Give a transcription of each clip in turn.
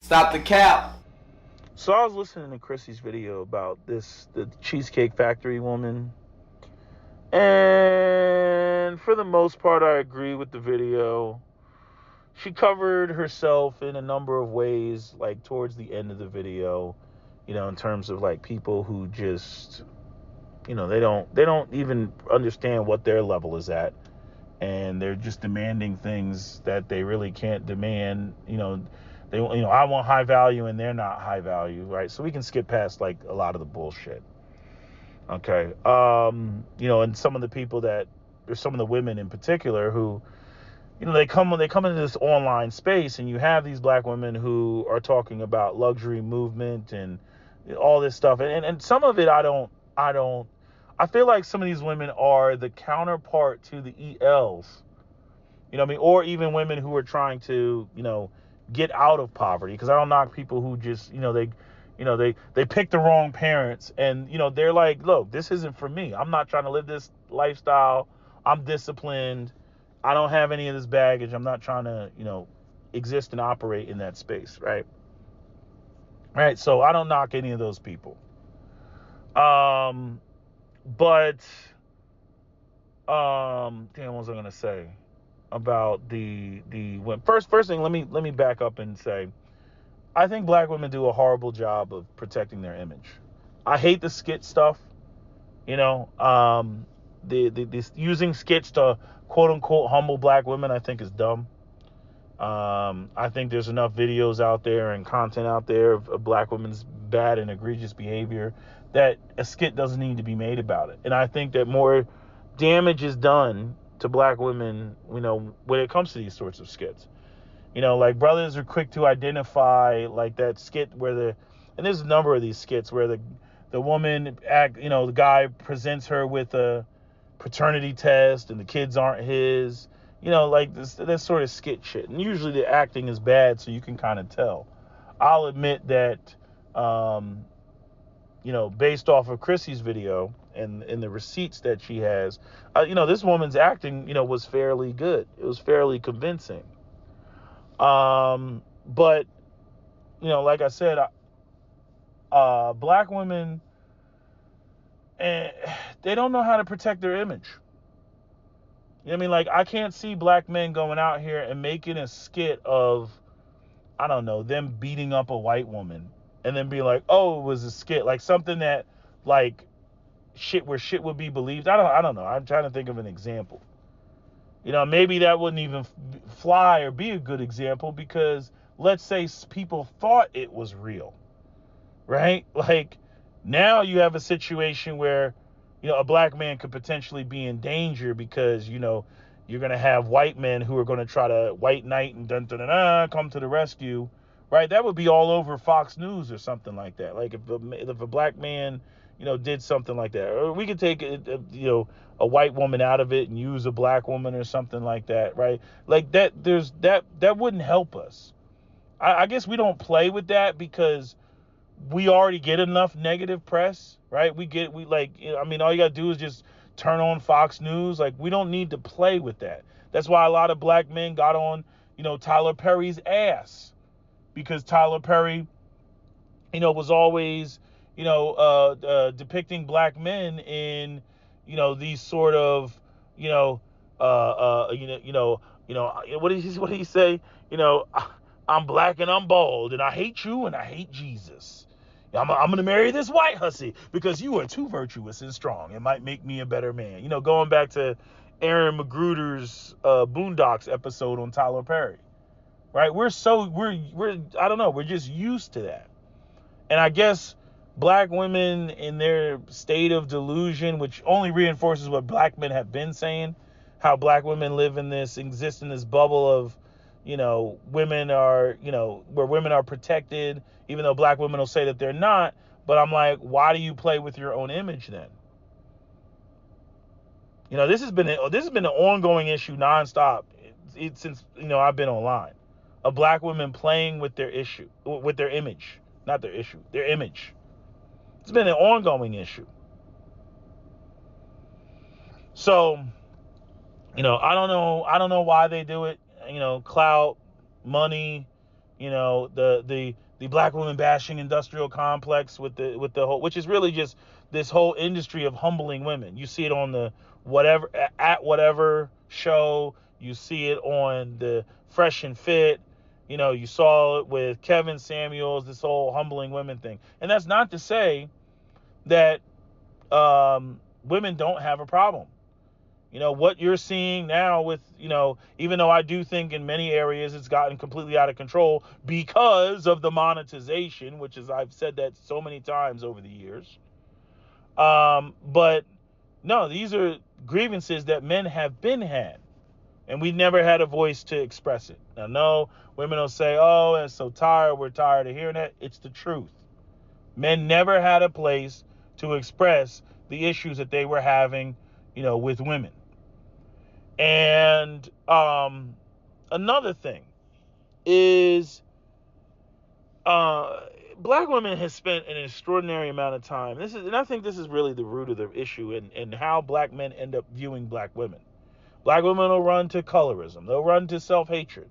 Stop the cap. So I was listening to Chrissy's video about the Cheesecake Factory woman. And for the most part, I agree with the video. She covered herself in a number of ways, like towards the end of the video, in terms of like people who just, they don't even understand what their level is at. And they're just demanding things that they really can't demand. I want high value and they're not high value, right? So we can skip past like a lot of the bullshit. Okay. And some of the people or some of the women in particular who, they come into this online space, and you have these black women who are talking about luxury movement and all this stuff. And some of it, I feel like some of these women are the counterpart to the ELs, or even women who are trying to, get out of poverty. Because I don't knock people who just, they pick the wrong parents, and, they're like, look, this isn't for me. I'm not trying to live this lifestyle. I'm disciplined. I don't have any of this baggage. I'm not trying to, exist and operate in that space, right? Right. So I don't knock any of those people. But damn, what was I gonna say about the when first thing? Let me back up and say, I think black women do a horrible job of protecting their image. I hate the skit stuff. The using skits to quote unquote humble black women, I think is dumb. I think there's enough videos out there and content out there of black women's bad and egregious behavior that a skit doesn't need to be made about it. And I think that more damage is done to black women, when it comes to these sorts of skits. Like brothers are quick to identify like that skit and there's a number of these skits where the woman the guy presents her with a paternity test and the kids aren't his, like this sort of skit shit. And usually the acting is bad, so you can kind of tell. I'll admit that, based off of Chrissy's video and the receipts that she has, this woman's acting, was fairly good. It was fairly convincing. But, like I said, black women, they don't know how to protect their image. Like, I can't see black men going out here and making a skit of, I don't know, them beating up a white woman and then being like, oh, it was a skit, like something that, like, where shit would be believed. I don't know. I'm trying to think of an example. Maybe that wouldn't even fly or be a good example, because let's say people thought it was real, right? Like, now you have a situation where, a black man could potentially be in danger because, you're going to have white men who are going to try to white knight and come to the rescue, right? That would be all over Fox News or something like that. Like if a black man, did something like that, or we could take a white woman out of it and use a black woman or something like that, right? Like that, that wouldn't help us. I guess we don't play with that because we already get enough negative press, right? All you gotta do is just turn on Fox News. Like, we don't need to play with that. That's why a lot of black men got on, Tyler Perry's ass, because Tyler Perry, was always, depicting black men in, these sort of, what did he say? I'm black and I'm bald and I hate you and I hate Jesus. I'm going to marry this white hussy because you are too virtuous and strong. It might make me a better man. Going back to Aaron Magruder's Boondocks episode on Tyler Perry, right? We're I don't know. We're just used to that. And I guess black women in their state of delusion, which only reinforces what black men have been saying, how black women exist in this bubble of, women are, where women are protected, even though black women will say that they're not. But I'm like, why do you play with your own image then? This has been an ongoing issue nonstop since, I've been online, of black women playing with their image, not their issue, their image. It's been an ongoing issue. So, I don't know why they do it. Clout, money, You know, the black woman bashing industrial complex with the whole, which is really just this whole industry of humbling women. You see it on the whatever show. You see it on the Fresh and Fit. You know, you saw it with Kevin Samuels, this whole humbling women thing. And that's not to say that women don't have a problem. You know, what you're seeing now with, you know, even though I do think in many areas it's gotten completely out of control because of the monetization, which is, I've said that so many times over the years. But no, these are grievances that men have been had, and we never had a voice to express it. Now, no, women will say, oh, I'm so tired. We're tired of hearing that. It's the truth. Men never had a place to express the issues that they were having, you know, with women. And another thing is black women have spent an extraordinary amount of time. And I think this is really the root of the issue and how black men end up viewing black women. Black women will run to colorism. They'll run to self-hatred.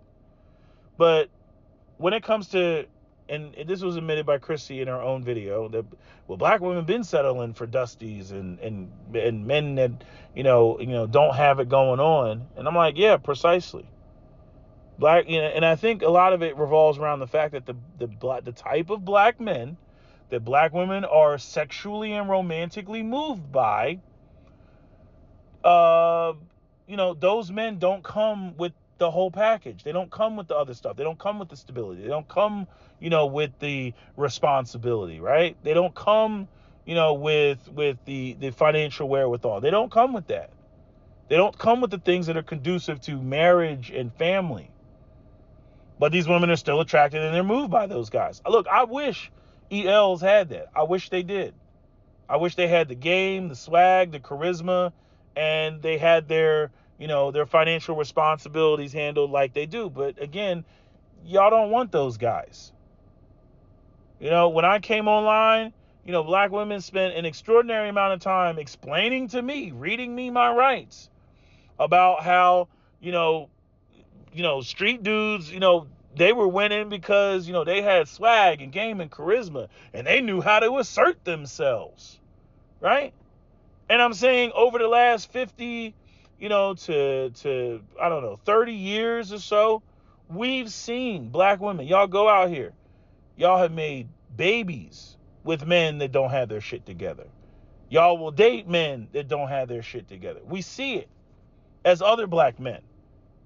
But when it comes to, and this was admitted by Chrissy in her own video, that, well, black women been settling for dusties and men that, you know, don't have it going on. And I'm like, yeah, precisely. Black, you know, and I think a lot of it revolves around the fact that the type of black men that black women are sexually and romantically moved by, you know, those men don't come with the whole package. They don't come with the other stuff. They don't come with the stability. They don't come, you know, with the responsibility, right? They don't come, you know, with the financial wherewithal. They don't come with that. They don't come with the things that are conducive to marriage and family. But these women are still attracted and they're moved by those guys. Look, I wish ELs had that. I wish they did. I wish they had the game, the swag, the charisma, and they had their, you know, their financial responsibilities handled like they do. But again, y'all don't want those guys. You know, when I came online, you know, black women spent an extraordinary amount of time explaining to me, reading me my rights about how, you know, street dudes, you know, they were winning because, you know, they had swag and game and charisma and they knew how to assert themselves, right? And I'm saying over the last 50, you know, to I don't know, 30 years or so, we've seen black women. Y'all go out here. Y'all have made babies with men that don't have their shit together. Y'all will date men that don't have their shit together. We see it as other black men.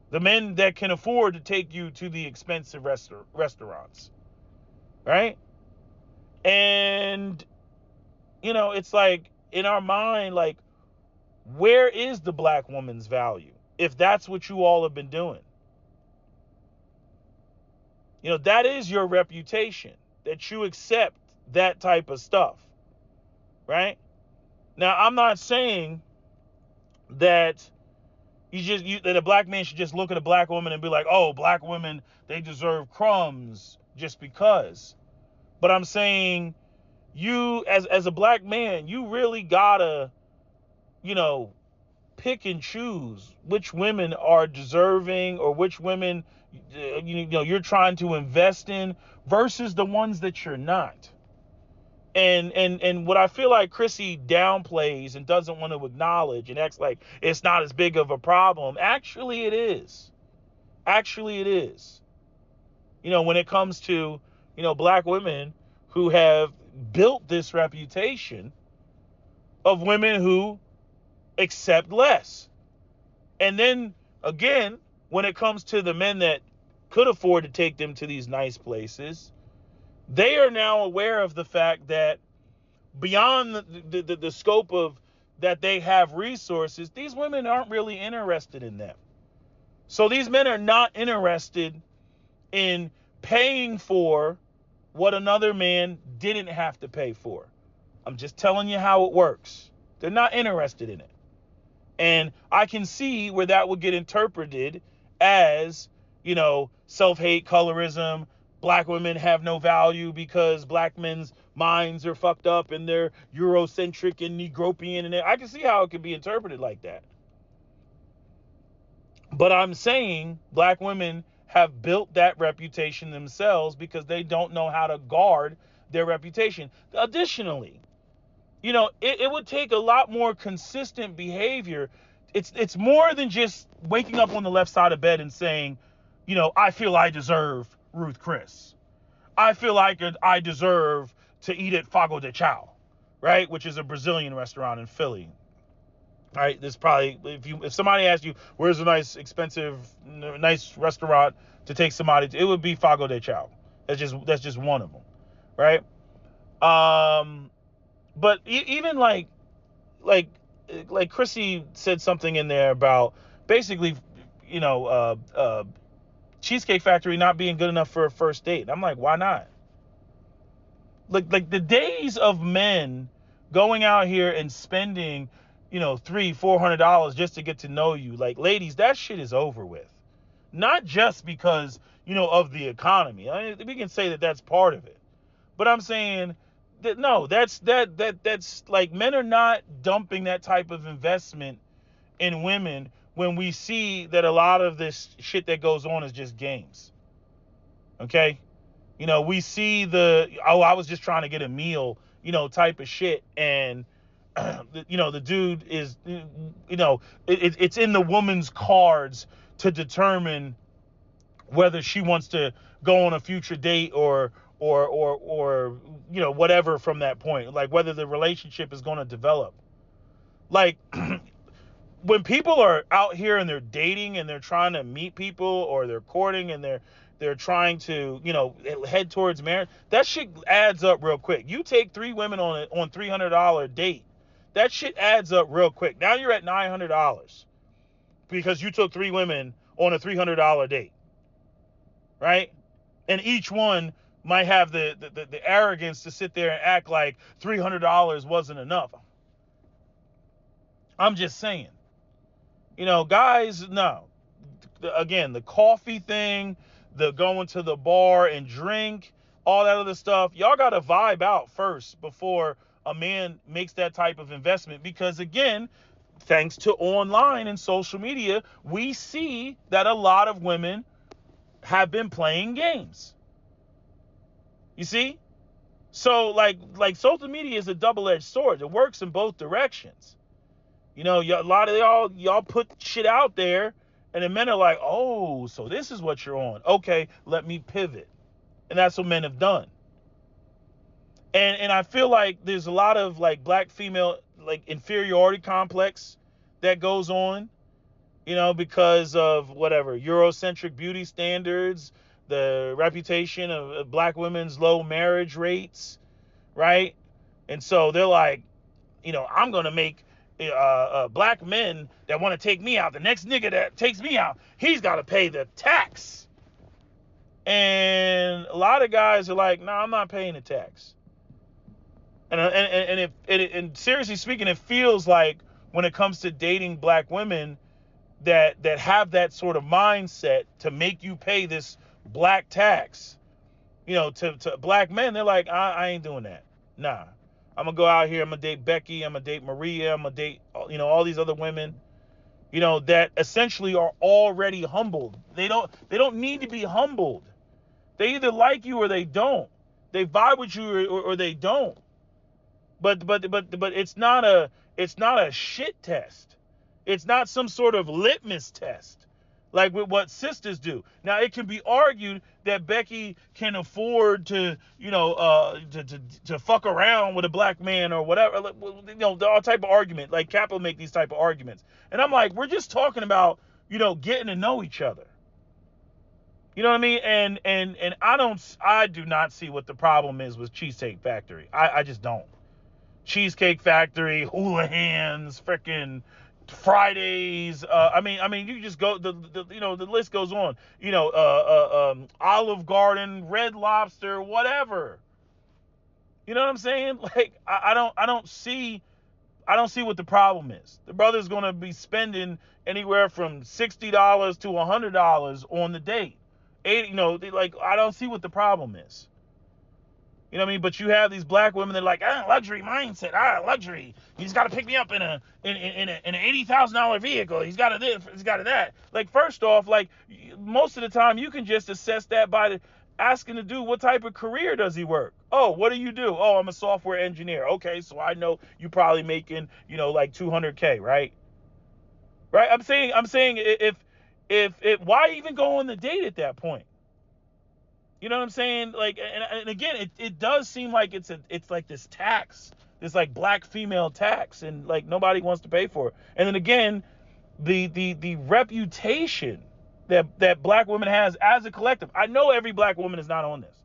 The men that can afford to take you to the expensive restaurants, right? And, you know, it's like in our mind, like, where is the black woman's value if that's what you all have been doing? You know, that is your reputation, that you accept that type of stuff, right? Now, I'm not saying that that a black man should just look at a black woman and be like, oh, black women, they deserve crumbs just because. But I'm saying you, as a black man, you really gotta, you know, pick and choose which women are deserving or which women, you know, you're trying to invest in versus the ones that you're not. And what I feel like Chrissy downplays and doesn't want to acknowledge and acts like it's not as big of a problem. Actually, it is. Actually, it is. You know, when it comes to, you know, black women who have built this reputation of women who accept less. And then, again, when it comes to the men that could afford to take them to these nice places, they are now aware of the fact that beyond the scope of that they have resources, these women aren't really interested in them. So these men are not interested in paying for what another man didn't have to pay for. I'm just telling you how it works. They're not interested in it. And I can see where that would get interpreted as, you know, self-hate, colorism, black women have no value because black men's minds are fucked up and they're Eurocentric and Negropian. And I can see how it could be interpreted like that. But I'm saying black women have built that reputation themselves because they don't know how to guard their reputation. Additionally, it would take a lot more consistent behavior. It's more than just waking up on the left side of bed and saying, I feel I deserve Ruth Chris. I feel like I deserve to eat at Fogo de Chao, right? Which is a Brazilian restaurant in Philly. All right, this probably if somebody asked you where's a nice nice restaurant to take somebody to, it would be Fogo de Chao. That's just one of them, right? But even like Chrissy said something in there about basically, Cheesecake Factory not being good enough for a first date. I'm like, why not? Like the days of men going out here and spending, $300-$400 just to get to know you. Like, ladies, that shit is over with. Not just because, of the economy. We can say that that's part of it. But I'm saying that no, that's like men are not dumping that type of investment in women when we see that a lot of this shit that goes on is just games. Okay? We see I was just trying to get a meal, type of shit. And, the dude is, it's in the woman's cards to determine whether she wants to go on a future date or whatever from that point, like whether the relationship is going to develop. Like when people are out here and they're dating and they're trying to meet people or they're courting and they're trying to, head towards marriage, that shit adds up real quick. You take 3 women on $300 date, that shit adds up real quick. Now you're at $900 because you took 3 women on a $300 date, right? And each one might have the arrogance to sit there and act like $300 wasn't enough. I'm just saying, guys, no. Again, the coffee thing, the going to the bar and drink, all that other stuff, y'all got to vibe out first before a man makes that type of investment. Because again, thanks to online and social media, we see that a lot of women have been playing games. You see? So like social media is a double-edged sword. It works in both directions. A lot of y'all put shit out there and the men are like, oh, so this is what you're on. Okay, let me pivot. And that's what men have done. And I feel like there's a lot of like black female like inferiority complex that goes on, because of whatever, Eurocentric beauty standards, the reputation of black women's low marriage rates, right? And so they're like, I'm going to make black men that want to take me out, the next nigga that takes me out, he's got to pay the tax. And a lot of guys are like, no, I'm not paying the tax. And seriously speaking, it feels like when it comes to dating black women that have that sort of mindset to make you pay this black tax, to black men, they're like, I ain't doing that. Nah. I'm going to go out here, I'm going to date Becky, I'm going to date Maria, I'm going to date, all these other women, that essentially are already humbled. They don't need to be humbled. They either like you or they don't. They vibe with you or they don't. But it's not a shit test. It's not some sort of litmus test like with what sisters do. Now it can be argued that Becky can afford to, to fuck around with a black man or whatever. All type of argument. Like Cap will make these type of arguments, and I'm like, we're just talking about, getting to know each other. You know what I mean? And I do not see what the problem is with Cheesecake Factory. I just don't. Cheesecake Factory, Houlihan's, freaking Fridays. I mean, you just go. The list goes on. Olive Garden, Red Lobster, whatever. You know what I'm saying? Like, I don't see what the problem is. The brother's gonna be spending anywhere from $60 to $100 on the date. I don't see what the problem is. You know what I mean? But you have these black women that are like, luxury mindset, luxury. He's got to pick me up in an $80,000 vehicle. He's got to this, he's got to that. Like, first off, like, most of the time you can just assess that by asking the dude, what type of career does he work? Oh, what do you do? Oh, I'm a software engineer. Okay, so I know you probably making, like $200K, right? Right? I'm saying if why even go on the date at that point? You know what I'm saying? Like, and again, it does seem like it's like this tax, this like black female tax, and like nobody wants to pay for it. And then again, the reputation that black women has as a collective. I know every black woman is not on this.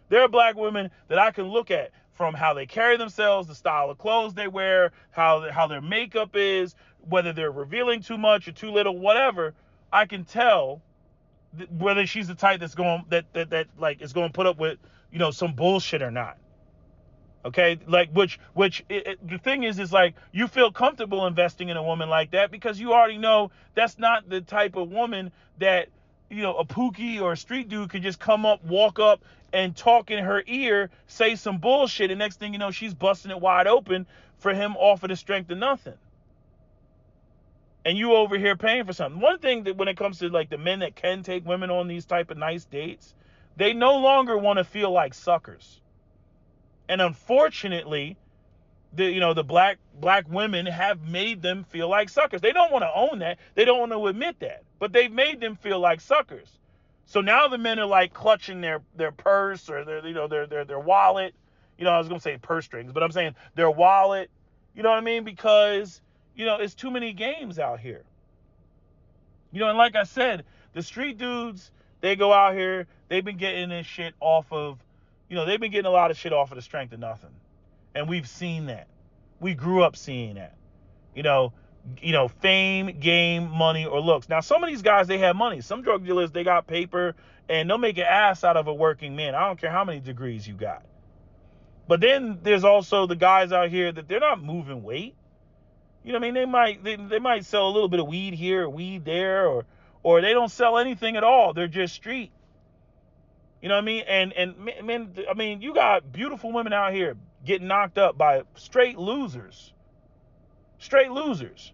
There are black women that I can look at from how they carry themselves, the style of clothes they wear, how their makeup is, whether they're revealing too much or too little, whatever. I can tell whether she's the type that's going that like is going to put up with some bullshit or not. Okay, like which the thing is like you feel comfortable investing in a woman like that because you already know that's not the type of woman that a Pookie or a street dude could just come up, walk up, and talk in her ear, say some bullshit, and next thing you know, she's busting it wide open for him off of the strength of nothing. And you over here paying for something. One thing that when it comes to like the men that can take women on these type of nice dates, they no longer want to feel like suckers. And unfortunately, the black women have made them feel like suckers. They don't want to own that. They don't want to admit that. But they've made them feel like suckers. So now the men are like clutching their purse or their wallet. I was gonna say purse strings, but I'm saying their wallet. You know what I mean? Because it's too many games out here. And like I said, the street dudes, they go out here, they've been getting this shit off of, they've been getting a lot of shit off of the strength of nothing. And we've seen that. We grew up seeing that. Fame, game, money, or looks. Now, some of these guys, they have money. Some drug dealers, they got paper, and they'll make an ass out of a working man. I don't care how many degrees you got. But then there's also the guys out here that they're not moving weight. You know what I mean? They might sell a little bit of weed here, or weed there, or they don't sell anything at all. They're just street. You know what I mean? And men, I mean, you got beautiful women out here getting knocked up by straight losers. Straight losers.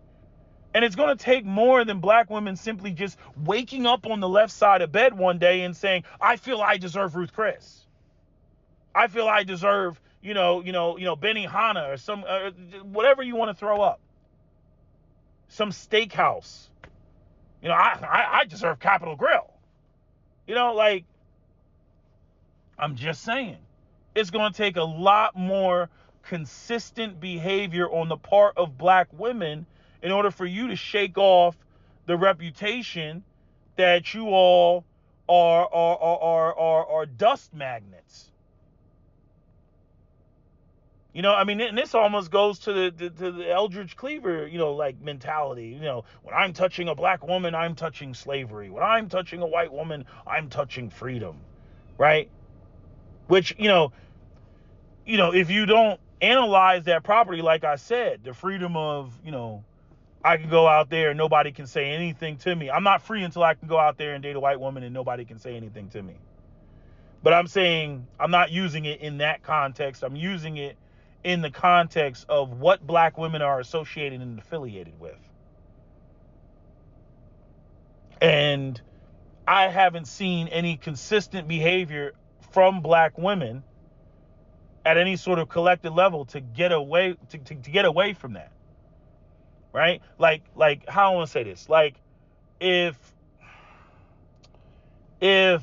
And it's going to take more than black women simply just waking up on the left side of bed one day and saying, I feel I deserve Ruth Chris. I feel I deserve, Benny Hanna or some, whatever you want to throw up. Some steakhouse. I deserve Capitol Grill. I'm just saying. It's going to take a lot more consistent behavior on the part of black women in order for you to shake off the reputation that you all are dust magnets. And this almost goes to the Eldridge Cleaver, mentality. When I'm touching a black woman, I'm touching slavery. When I'm touching a white woman, I'm touching freedom, right? Which, if you don't analyze that properly, like I said, the freedom of, I can go out there and nobody can say anything to me. I'm not free until I can go out there and date a white woman and nobody can say anything to me. But I'm saying I'm not using it in that context. I'm using it in the context of what black women are associated and affiliated with. And I haven't seen any consistent behavior from black women at any sort of collective level to get away to get away from that. Right? Like how I want to say this. Like if the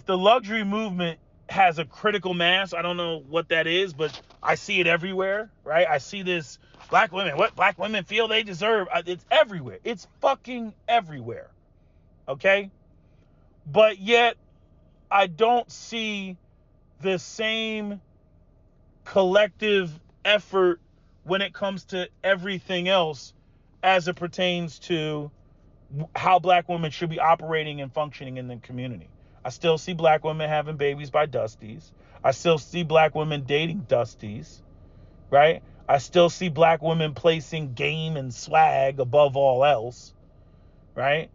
luxury movement has a critical mass, I don't know what that is, but I see it everywhere, right? I see this black women, what black women feel they deserve. It's everywhere. It's fucking everywhere. Okay? But yet I don't see the same collective effort when it comes to everything else as it pertains to how black women should be operating and functioning in the community. I still see black women having babies by Dusties. I still see black women dating Dusties, right? I still see black women placing game and swag above all else, right?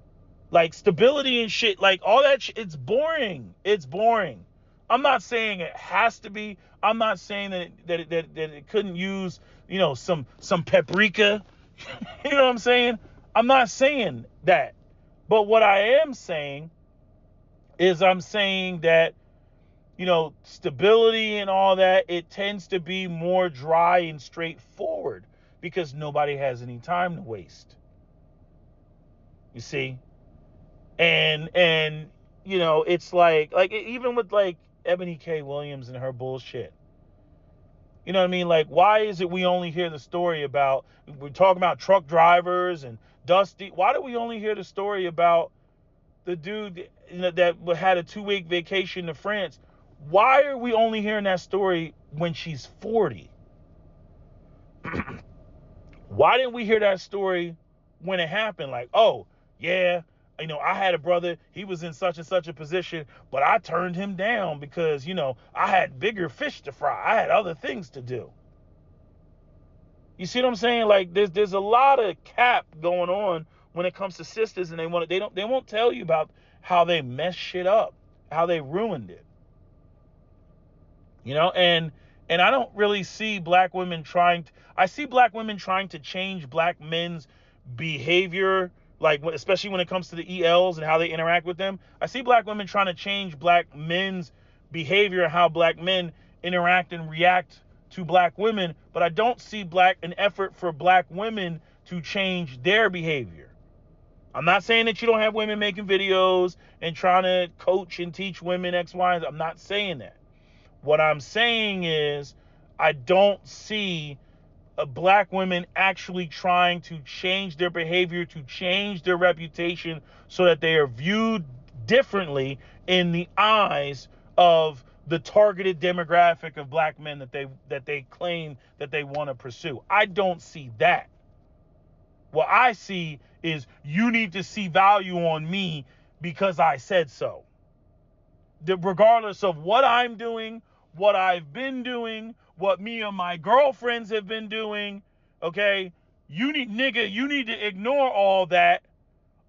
Like stability and shit, like all that shit, it's boring. It's boring. I'm not saying it has to be. I'm not saying that it couldn't use, some paprika. You know what I'm saying? I'm not saying that. But what I am saying is I'm saying that, stability and all that, it tends to be more dry and straightforward because nobody has any time to waste. You see? And it's like even with like Ebony K. Williams and her bullshit. You know what I mean? Like, why is it we only hear the story about, we're talking about truck drivers and Dusty. Why do we only hear the story about the dude that had a 2-week vacation to France? Why are we only hearing that story when she's 40? Why didn't we hear that story when it happened? Like, oh, yeah, I had a brother, he was in such and such a position, but I turned him down because, I had bigger fish to fry. I had other things to do. You see what I'm saying? Like, there's a lot of cap going on when it comes to sisters, and they won't tell you about how they messed shit up, how they ruined it. And I don't really see black women I see black women trying to change black men's behavior, like especially when it comes to the ELs and how they interact with them. I see black women trying to change black men's behavior and how black men interact and react to black women, but I don't see an effort for black women to change their behavior. I'm not saying that you don't have women making videos and trying to coach and teach women X, Y, and Z. I'm not saying that. What I'm saying is I don't see black women actually trying to change their behavior, to change their reputation so that they are viewed differently in the eyes of the targeted demographic of black men that they claim that they want to pursue. I don't see that. What I see is you need to see value on me because I said so. Regardless of what I'm doing, what I've been doing, what me and my girlfriends have been doing, okay? You need to ignore all that.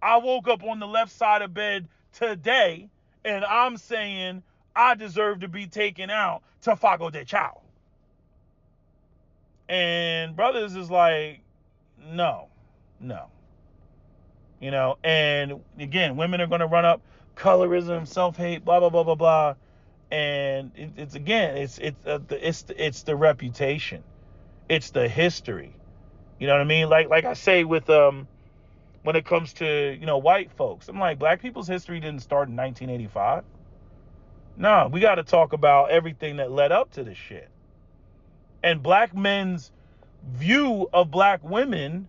I woke up on the left side of bed today, and I'm saying I deserve to be taken out to Fago de Chao. And brothers is like, no. And again, women are going to run up colorism, self-hate, blah, blah, blah, blah, blah. And it's the reputation. It's the history. You know what I mean? Like I say with, when it comes to, white folks, I'm like, black people's history didn't start in 1985. No, we got to talk about everything that led up to this shit. And black men's view of black women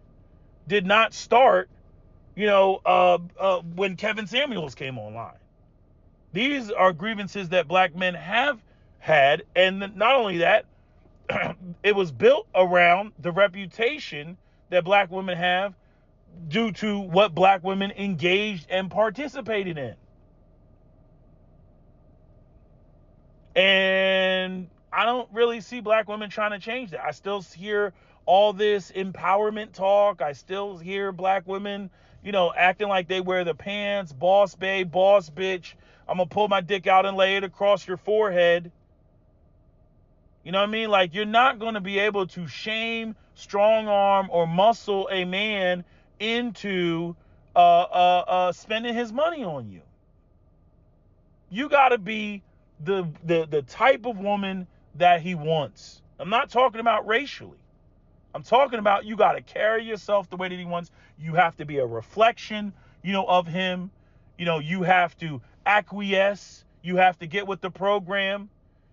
did not start, when Kevin Samuels came online. These are grievances that black men have had, and not only that, it was built around the reputation that black women have due to what black women engaged and participated in. And I don't really see black women trying to change that. I still hear all this empowerment talk. I still hear black women, acting like they wear the pants, boss babe, boss bitch. I'm going to pull my dick out and lay it across your forehead. You know what I mean? Like, you're not going to be able to shame, strong arm, or muscle a man into spending his money on you. You got to be the type of woman that he wants. I'm not talking about racially. I'm talking about you got to carry yourself the way that he wants. You have to be a reflection, of him. You have to acquiesce. You have to get with the program.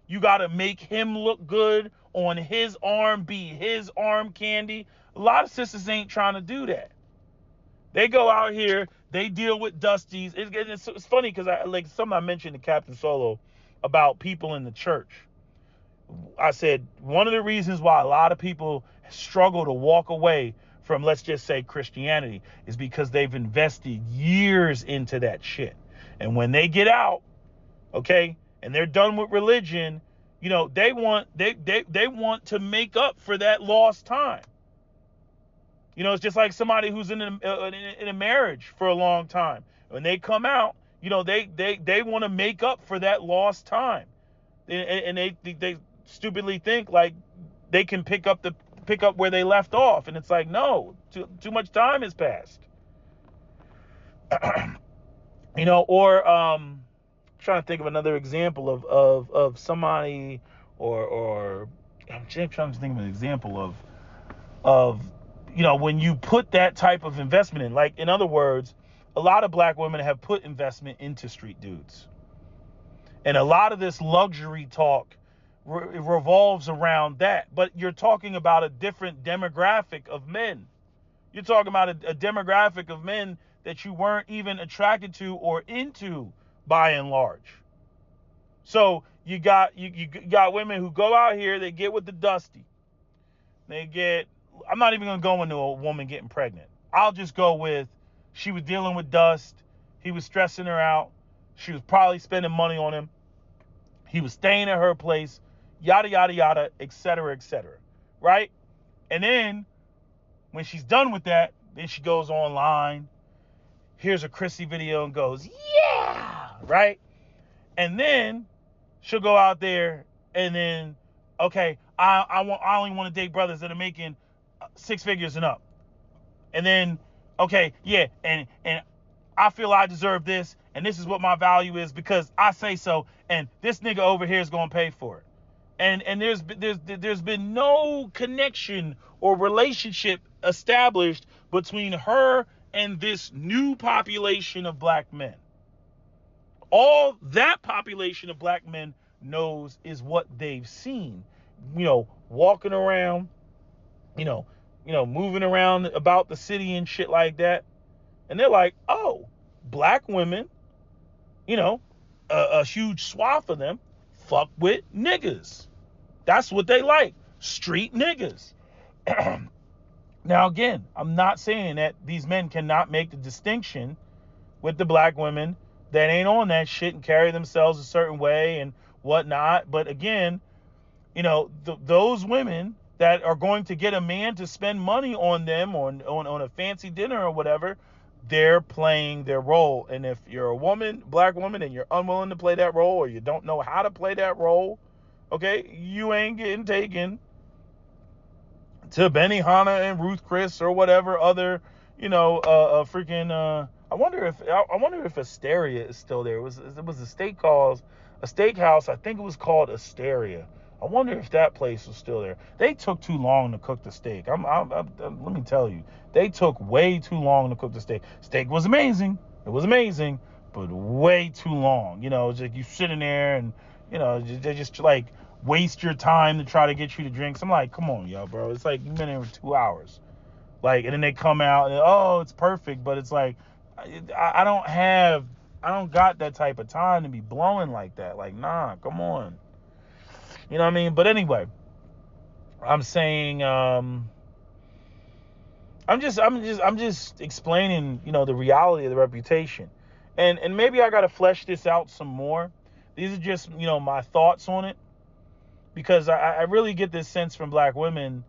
You got to make him look good on his arm, be his arm candy. A lot of sisters ain't trying to do that. They go out here, they deal with dusties. It's funny because something I mentioned to Captain Solo about people in the church. I said one of the reasons why a lot of people struggle to walk away from, let's just say, Christianity is because they've invested years into that shit. And when they get out, okay, and they're done with religion, they want to make up for that lost time. It's just like somebody who's in a marriage for a long time. When they come out, they want to make up for that lost time. And they stupidly think like they can pick up where they left off, and it's like, no, too much time has passed. Or trying to think of another example of somebody, or I'm trying to think of an example of when you put that type of investment in. Like, in other words, a lot of black women have put investment into street dudes, and a lot of this luxury talk revolves around that. But you're talking about a different demographic of men. You're talking about a demographic of men that you weren't even attracted to or into, by and large. So you got women who go out here, they get with the dusty. I'm not even going to go into a woman getting pregnant. I'll just go with, she was dealing with dust. He was stressing her out. She was probably spending money on him. He was staying at her place, yada, yada, yada, et cetera, right? And then when she's done with that, then she goes online, here's a Chrissy video and goes, yeah, right? And then she'll go out there and then, okay, I only want to date brothers that are making 6 figures and up. And then, okay, yeah, and I feel I deserve this, and this is what my value is because I say so, and this nigga over here is gonna pay for it. And there's been no connection or relationship established between her and this new population of black men. All that population of black men knows is what they've seen, walking around, moving around about the city and shit like that. And they're like, oh, black women, a huge swath of them fuck with niggas. That's what they like. Street niggas. Now, again, I'm not saying that these men cannot make the distinction with the black women that ain't on that shit and carry themselves a certain way and whatnot. But again, those women that are going to get a man to spend money on them on a fancy dinner or whatever, they're playing their role. And if you're a woman, black woman, and you're unwilling to play that role, or you don't know how to play that role, okay, you ain't getting taken to Benihana and Ruth Chris or whatever other, freaking. I wonder if Asteria is still there. It was a steakhouse. I think it was called Asteria. I wonder if that place was still there. They took too long to cook the steak. Let me tell you, they took way too long to cook the steak. Steak was amazing. It was amazing, but way too long. It's like you sitting there and, they just like waste your time to try to get you to drink. So I'm like, come on, yo, bro. It's like you've been here for 2 hours. Like, and then they come out and, oh, it's perfect. But it's like, I don't got that type of time to be blowing like that. Like, nah, come on. You know what I mean? But anyway, I'm saying, I'm just explaining, the reality of the reputation. And maybe I got to flesh this out some more. These are just, my thoughts on it. Because I really get this sense from black women,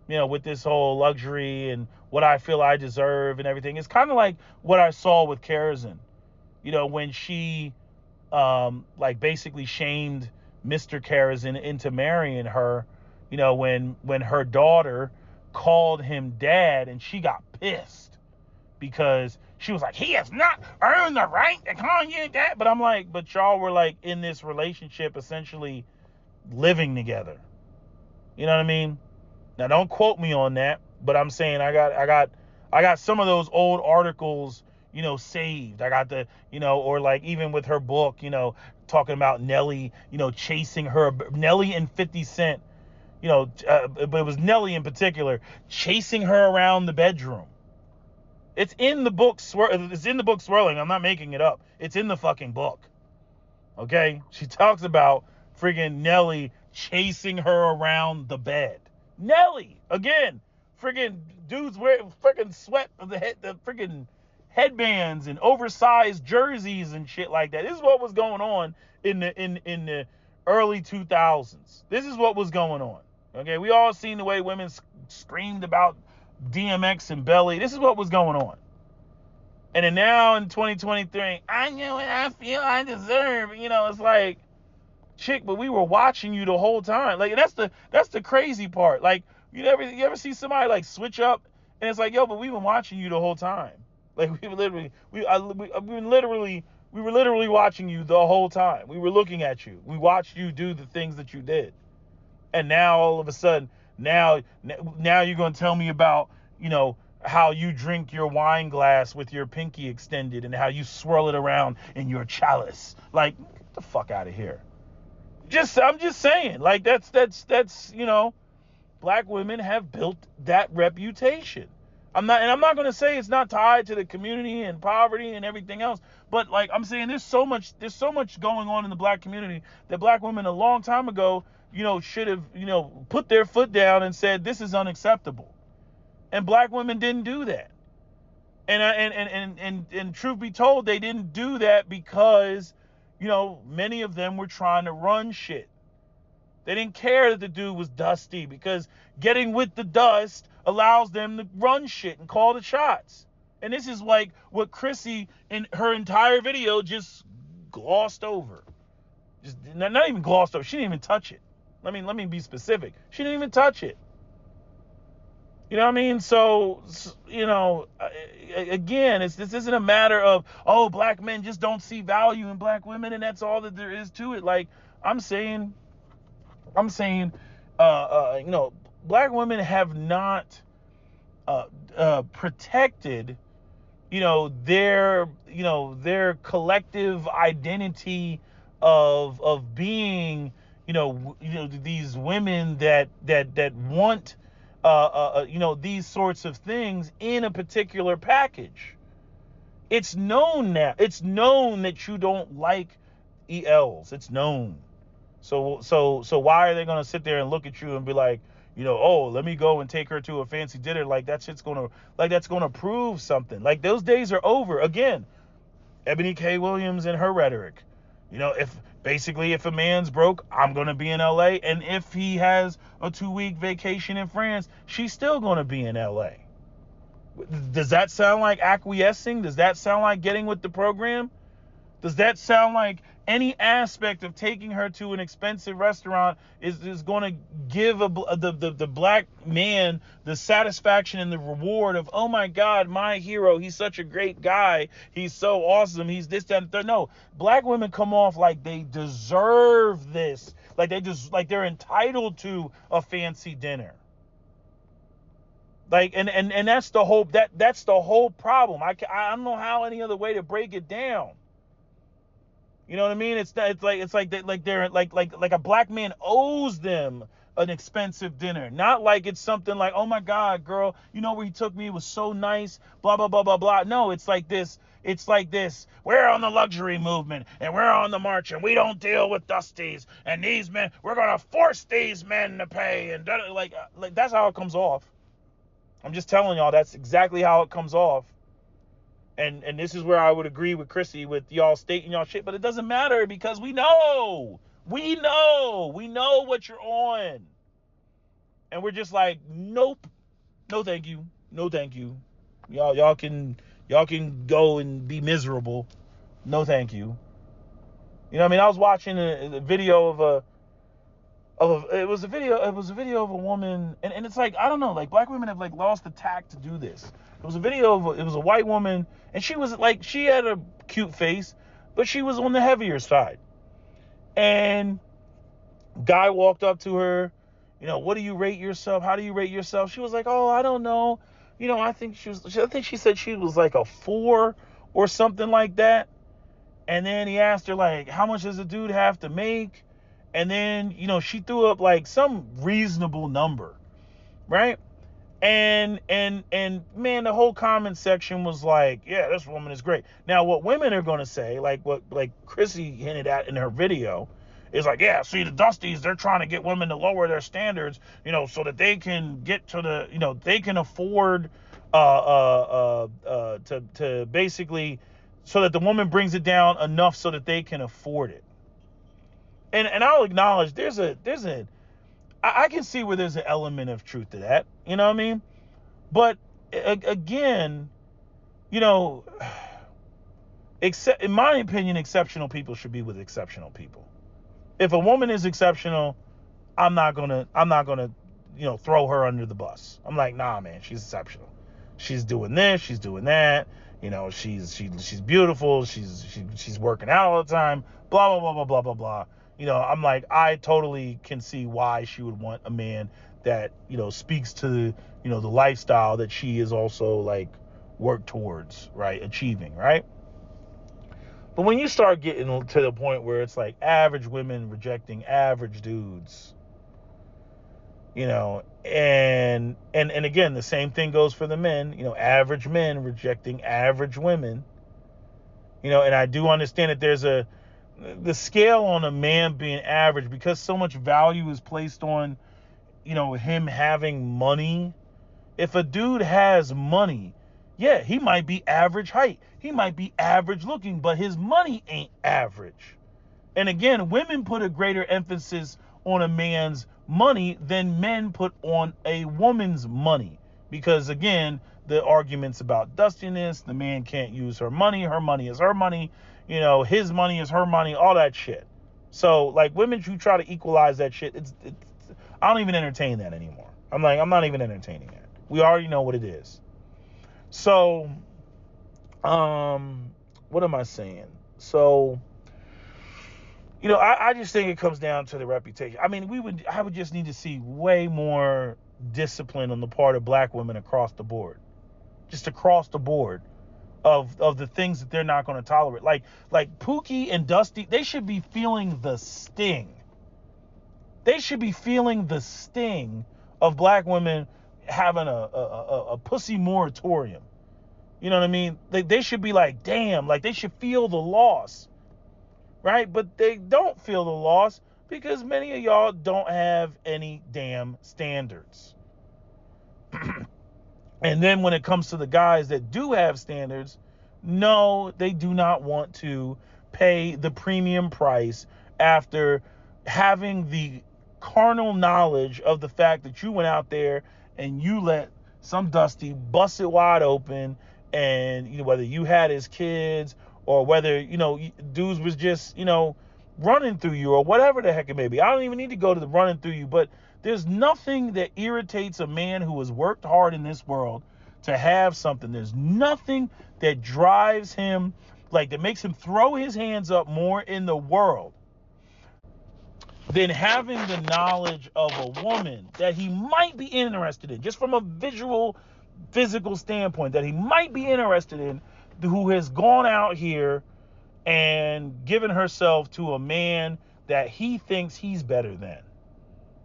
with this whole luxury and what I feel I deserve and everything. It's kind of like what I saw with Karazin, when she, basically shamed Mr. Karazin into marrying her, when her daughter called him dad, and she got pissed because she was like, he has not earned the right to call you dad. But I'm like, but y'all were like in this relationship essentially living together. You know what I mean? Now, don't quote me on that, but I'm saying I got some of those old articles, saved. I got the, or like even with her book, talking about Nelly, chasing her, Nelly and 50 Cent, but it was Nelly in particular, chasing her around the bedroom. It's in the book, Swirling. I'm not making it up. It's in the fucking book. Okay? She talks about friggin' Nelly chasing her around the bed. Nelly, again, friggin' dudes wear friggin' sweat of the friggin' headbands and oversized jerseys and shit like that. This is what was going on in the early 2000s. This is what was going on. Okay, we all seen the way women screamed about DMX and Belly. This is what was going on. And then now in 2023, I know what I feel I deserve. It's like, chick, but we were watching you the whole time. Like, that's the crazy part. Like, you ever see somebody like switch up and it's like, yo, but we've been watching you the whole time. Like, we were literally watching you the whole time. We were looking at you. We watched you do the things that you did. And now all of a sudden, now you're going to tell me about, how you drink your wine glass with your pinky extended and how you swirl it around in your chalice. Like, get the fuck out of here. I'm just saying, like, that's black women have built that reputation. I'm not going to say it's not tied to the community and poverty and everything else, but like I'm saying, there's so much going on in the black community that black women a long time ago, should have, put their foot down and said, this is unacceptable. And black women didn't do that. And truth be told, they didn't do that because, many of them were trying to run shit. They didn't care that the dude was dusty because getting with the dust allows them to run shit and call the shots. And this is like what Chrissy in her entire video just glossed over. Just not even glossed over. She didn't even touch it. Let me be specific. She didn't even touch it. You know what I mean? So, again, this isn't a matter of, oh, black men just don't see value in black women and that's all that there is to it. Like, I'm saying, black women have not protected, their collective identity of being, these women that want, these sorts of things in a particular package. It's known now. It's known that you don't like ELs. It's known. So why are they gonna sit there and look at you and be like, oh, let me go and take her to a fancy dinner? Like that's gonna prove something. Like those days are over. Again, Ebony K. Williams and her rhetoric. If a man's broke, I'm gonna be in LA, and if he has a 2-week vacation in France, she's still gonna be in LA. Does that sound like acquiescing? Does that sound like getting with the program? Does that sound like any aspect of taking her to an expensive restaurant is going to give the black man the satisfaction and the reward of, oh my God, my hero, he's such a great guy, he's so awesome, he's this, that, and third? No, black women come off like they deserve this, like they're entitled to a fancy dinner. Like, and that's the whole that's the whole problem. I don't know how any other way to break it down. You know what I mean? It's like they're like a black man owes them an expensive dinner. Not like it's something like, oh my God, girl, where he took me, it was so nice, blah, blah, blah, blah, blah. No, it's like this. We're on the luxury movement and we're on the march and we don't deal with dusties and these men, we're going to force these men to pay. And like that's how it comes off. I'm just telling y'all, that's exactly how it comes off. And this is where I would agree with Chrissy with y'all stating y'all shit, but it doesn't matter because we know what you're on. And we're just like, nope, no thank you, no thank you. Y'all can go and be miserable. No thank you. You know what I mean? I was watching a video it was a video of a woman, and it's like, I don't know, like black women have like lost the tact to do this. It was a video it was a white woman, and she was like, she had a cute face, but she was on the heavier side. And guy walked up to her, what do you rate yourself? How do you rate yourself? She was like, oh, I don't know. I think she said she was like a 4 or something like that. And then he asked her like, how much does a dude have to make? And then, she threw up like some reasonable number, right? And man, the whole comment section was like, yeah, this woman is great. Now, what women are going to say, like Chrissy hinted at in her video, is like, yeah, see, the Dusties, they're trying to get women to lower their standards, so that they can get to the, they can afford to basically, so that the woman brings it down enough so that they can afford it. And I'll acknowledge I can see where there's an element of truth to that. You know what I mean? But again, in my opinion, exceptional people should be with exceptional people. If a woman is exceptional, I'm not gonna, throw her under the bus. I'm like, nah, man, she's exceptional. She's doing this, she's doing that. She's beautiful. She's working out all the time. Blah blah blah blah blah blah blah. I'm like, I totally can see why she would want a man that speaks to the lifestyle that she is also like work towards, right, achieving, right. But when you start getting to the point where it's like average women rejecting average dudes, and again, the same thing goes for the men, average men rejecting average women, and I do understand that there's the scale on a man being average, because so much value is placed on, him having money. If a dude has money, yeah, he might be average height, he might be average looking, but his money ain't average. And again, women put a greater emphasis on a man's money than men put on a woman's money. Because again, the arguments about dustiness, the man can't use her money is her money, his money is her money, all that shit. So like women who try to equalize that shit, it's I don't even entertain that anymore. I'm not even entertaining that. We already know what it is. So, what am I saying? So, I just think it comes down to the reputation. I mean, I would just need to see way more discipline on the part of black women across the board, just across the board of the things that they're not going to tolerate. Like Pookie and Dusty, they should be feeling the sting. They should be feeling the sting of black women having a pussy moratorium. You know what I mean? They should be like, damn, like they should feel the loss. Right? But they don't feel the loss because many of y'all don't have any damn standards. And then when it comes to the guys that do have standards, no, they do not want to pay the premium price after having the carnal knowledge of the fact that you went out there and you let some Dusty bust it wide open, and whether you had his kids or whether dudes was just running through you or whatever the heck it may be. I don't even need to go to the running through you, but there's nothing that irritates a man who has worked hard in this world to have something. There's nothing that drives him, like that makes him throw his hands up more in the world than having the knowledge of a woman that he might be interested in, just from a physical standpoint, that he might be interested in, who has gone out here and given herself to a man that he thinks he's better than.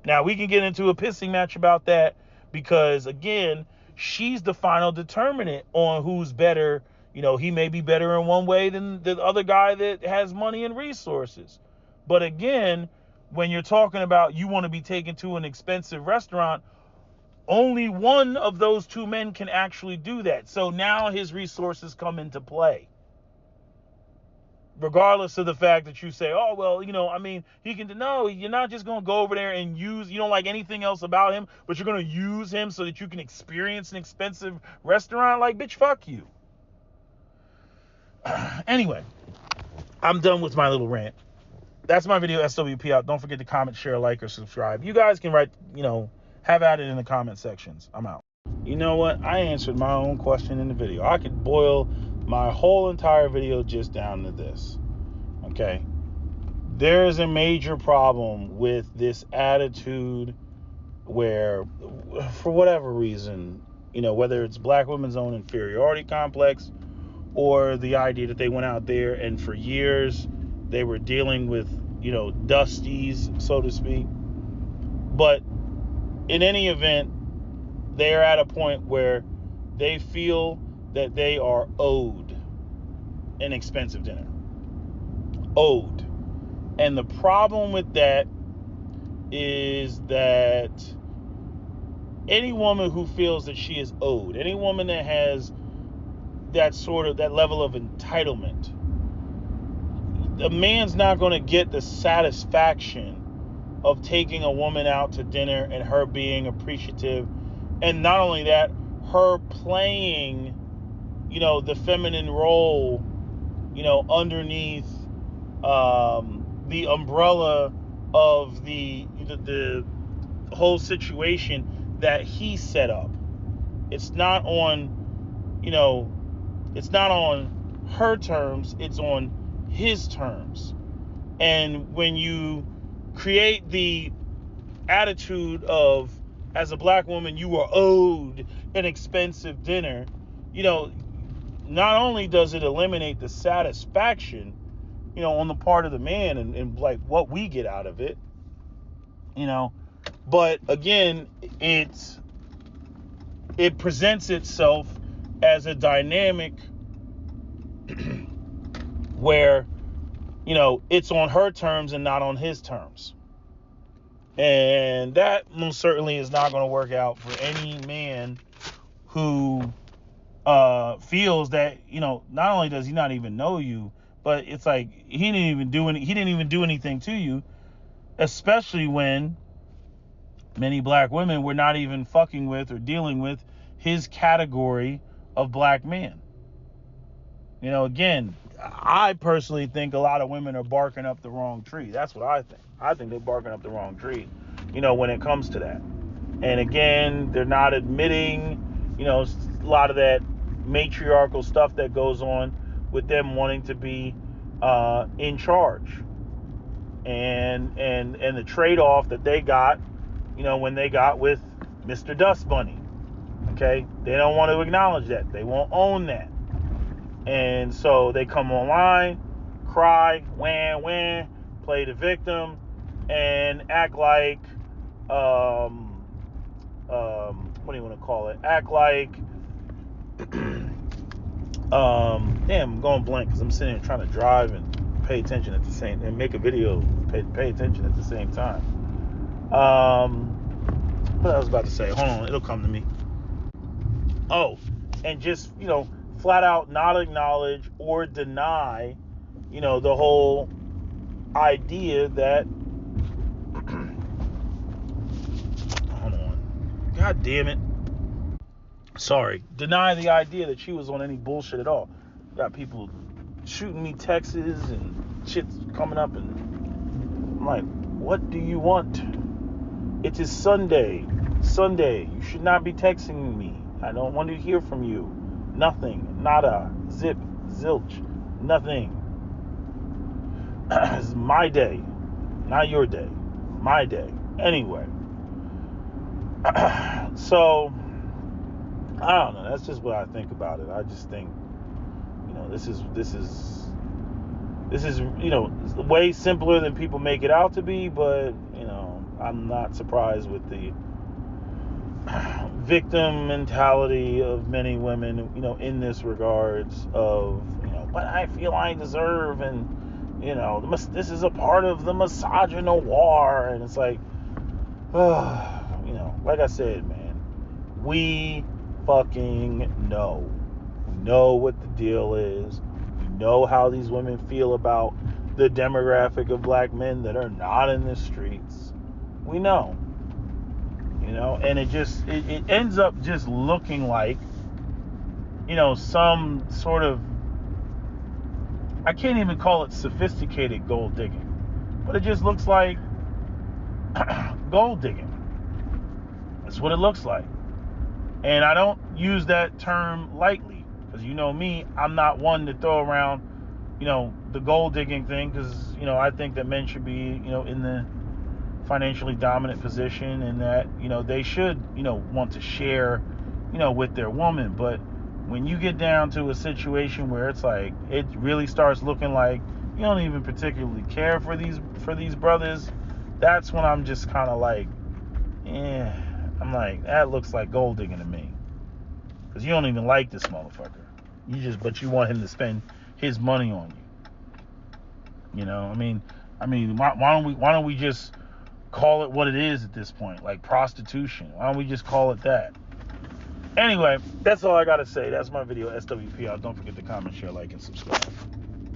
Now, we can get into a pissing match about that because, again, she's the final determinant on who's better. He may be better in one way than the other guy that has money and resources. But again, when you're talking about you want to be taken to an expensive restaurant, only one of those two men can actually do that. So now his resources come into play. Regardless of the fact that you say, oh, well, he can, no, you're not just going to go over there and you don't like anything else about him, but you're going to use him so that you can experience an expensive restaurant. Like, bitch, fuck you. Anyway, I'm done with my little rant. That's my video, SWP out. Don't forget to comment, share, like, or subscribe. You guys can write, have at it in the comment sections. I'm out. You know what? I answered my own question in the video. I could boil my whole entire video just down to this. Okay? There is a major problem with this attitude where, for whatever reason, whether it's black women's own inferiority complex or the idea that they went out there and for years they were dealing with, dusties, so to speak. But in any event, they're at a point where they feel that they are owed an expensive dinner. Owed. And the problem with that is that any woman who feels that she is owed, any woman that has that level of entitlement, a man's not going to get the satisfaction of taking a woman out to dinner and her being appreciative. And not only that, her playing, the feminine role, underneath the umbrella of the whole situation that he set up. It's not on, it's not on her terms, it's on his terms. And when you create the attitude of, as a black woman, you are owed an expensive dinner, not only does it eliminate the satisfaction, on the part of the man and like what we get out of it, but again, it presents itself as a dynamic where, it's on her terms and not on his terms. And that most certainly is not going to work out for any man who feels that, not only does he not even know you, but it's like he didn't even do anything to you, especially when many black women were not even fucking with or dealing with his category of black man. Again, I personally think a lot of women are barking up the wrong tree. That's what I think. I think they're barking up the wrong tree, when it comes to that. And again, they're not admitting, a lot of that matriarchal stuff that goes on with them wanting to be in charge. And the trade-off that they got, when they got with Mr. Dust Bunny. Okay? They don't want to acknowledge that. They won't own that. And so they come online, cry, wah, play the victim, and act like, what do you want to call it? Act like, I'm going blank because I'm sitting here trying to drive and pay attention at the same, and make a video, pay attention at the same time. What I was about to say, hold on, it'll come to me. Oh, and just, flat out not acknowledge or deny, the whole idea that, hold on, god damn it, sorry, deny the idea that she was on any bullshit at all. Got people shooting me texts and shit's coming up, and I'm like, what do you want? It is Sunday, you should not be texting me. I don't want to hear from you. Nothing, nada, zip, zilch, nothing. It's my day, not your day, my day. Anyway, so I don't know. That's just what I think about it. I just think, this is way simpler than people make it out to be. But I'm not surprised with the victim mentality of many women, in this regards of, what I feel I deserve, and this is a part of the misogynoir, and it's like, like I said, man, we fucking know. We know what the deal is. We know how these women feel about the demographic of black men that are not in the streets. We know. And it ends up just looking like, some sort of, I can't even call it sophisticated gold digging, but it just looks like gold digging. That's what it looks like. And I don't use that term lightly, because me, I'm not one to throw around, the gold digging thing, because, I think that men should be, in the financially dominant position, and that, they should, want to share, with their woman. But when you get down to a situation where it's like, it really starts looking like you don't even particularly care for these brothers, that's when I'm just kind of like, I'm like, that looks like gold digging to me, because you don't even like this motherfucker. But you want him to spend his money on you. Why don't we just call it what it is at this point, like prostitution? Why don't we just call it that? Anyway, that's all I gotta say. That's my video, SWP. Don't forget to comment, share, like, and subscribe.